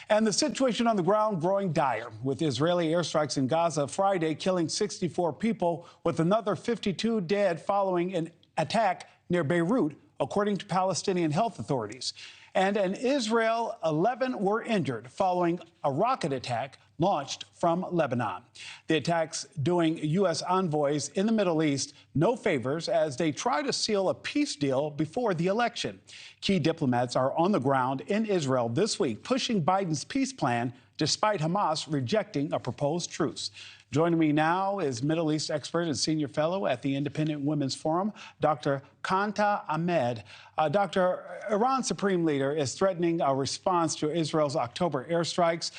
And the situation on the ground growing dire, with Israeli airstrikes in Gaza Friday killing 64 people, with another 52 dead following an attack near Beirut, according to Palestinian health authorities. And in Israel, 11 were injured following a rocket attack launched from Lebanon. The attacks doing U.S. envoys in the Middle East no favors as they try to seal a peace deal before the election. Key diplomats are on the ground in Israel this week, pushing Biden's peace plan despite Hamas rejecting a proposed truce. Joining me now is Middle East expert and senior fellow at the Independent Women's Forum, Dr. Qanta Ahmed. Dr. Iran's supreme leader is threatening a response to Israel's October airstrikes.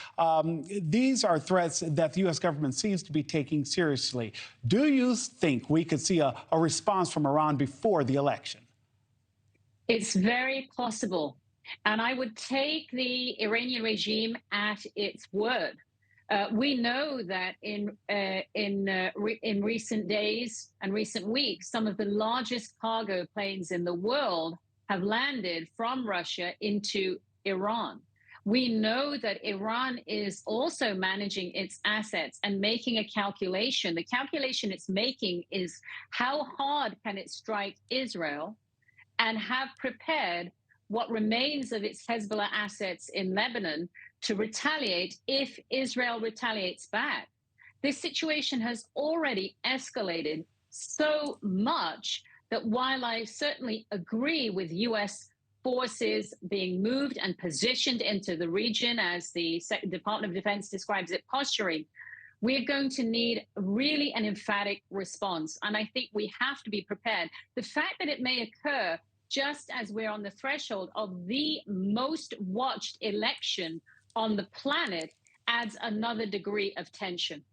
These are threats that the U.S. government seems to be taking seriously. Do you think we could see a response from Iran before the election? It's very possible. And I would take the Iranian regime at its word. We know that in recent days and recent weeks, some of the largest cargo planes in the world have landed from Russia into Iran. We know that Iran is also managing its assets and making a calculation. The calculation it's making is how hard can it strike Israel and have prepared what remains of its Hezbollah assets in Lebanon to retaliate if Israel retaliates back. This situation has already escalated so much that while I certainly agree with U.S. forces being moved and positioned into the region, as the Department of Defense describes it, posturing, we're going to need really an emphatic response. And I think we have to be prepared. The fact that it may occur just as we're on the threshold of the most watched election on the planet adds another degree of tension.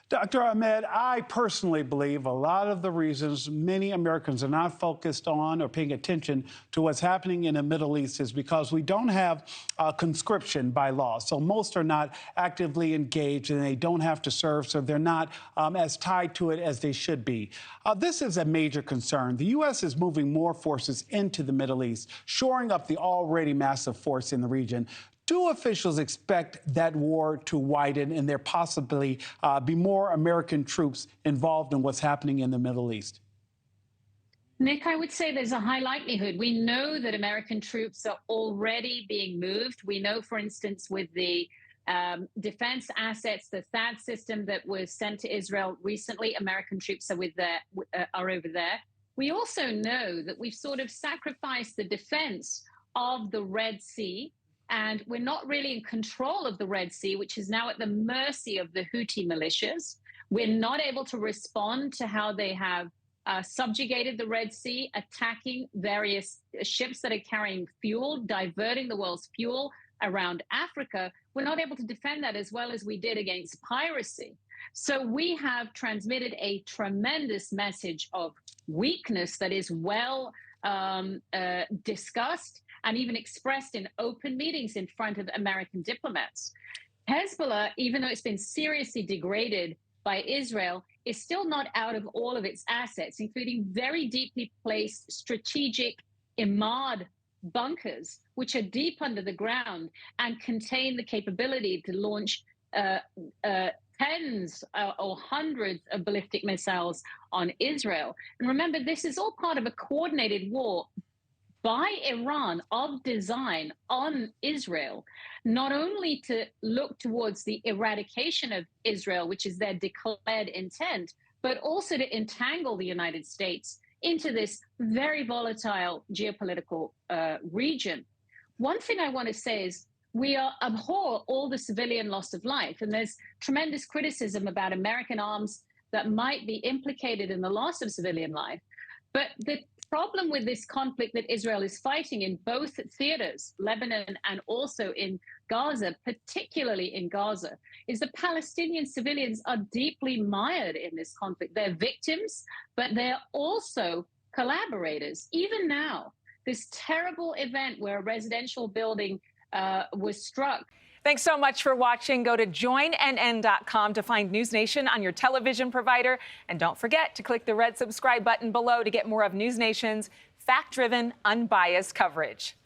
Dr. Ahmed, I personally believe a lot of the reasons many Americans are not focused on or paying attention to what's happening in the Middle East is because we don't have conscription by law. So most are not actively engaged and they don't have to serve, so they're not as tied to it as they should be. This is a major concern. The U.S. is moving more forces into the Middle East, shoring up the already massive force in the region. Do officials expect that war to widen and there possibly be more American troops involved in what's happening in the Middle East? Nick, I would say there's a high likelihood. We know that American troops are already being moved. We know, for instance, with the defense assets, the THAAD system that was sent to Israel recently, American troops are over there. We also know that we've sort of sacrificed the defense of the Red Sea. And we're not really in control of the Red Sea, which is now at the mercy of the Houthi militias. We're not able to respond to how they have subjugated the Red Sea, attacking various ships that are carrying fuel, diverting the world's fuel around Africa. We're not able to defend that as well as we did against piracy. So we have transmitted a tremendous message of weakness that is well discussed and even expressed in open meetings in front of American diplomats. Hezbollah, even though it's been seriously degraded by Israel, is still not out of all of its assets, including very deeply placed strategic Imad bunkers, which are deep under the ground and contain the capability to launch tens or hundreds of ballistic missiles on Israel. And remember, this is all part of a coordinated war by Iran of design on Israel, not only to look towards the eradication of Israel, which is their declared intent, but also to entangle the United States into this very volatile geopolitical region. One thing I want to say is we abhor all the civilian loss of life, and there's tremendous criticism about American arms that might be implicated in the loss of civilian life. But the problem with this conflict that Israel is fighting in both theaters, Lebanon and also in Gaza, particularly in Gaza, is the Palestinian civilians are deeply mired in this conflict. They're victims, but they're also collaborators. Even now, this terrible event where a residential building was struck. Thanks so much for watching. Go to joinnn.com to find NewsNation on your television provider. And don't forget to click the red subscribe button below to get more of NewsNation's fact-driven, unbiased coverage.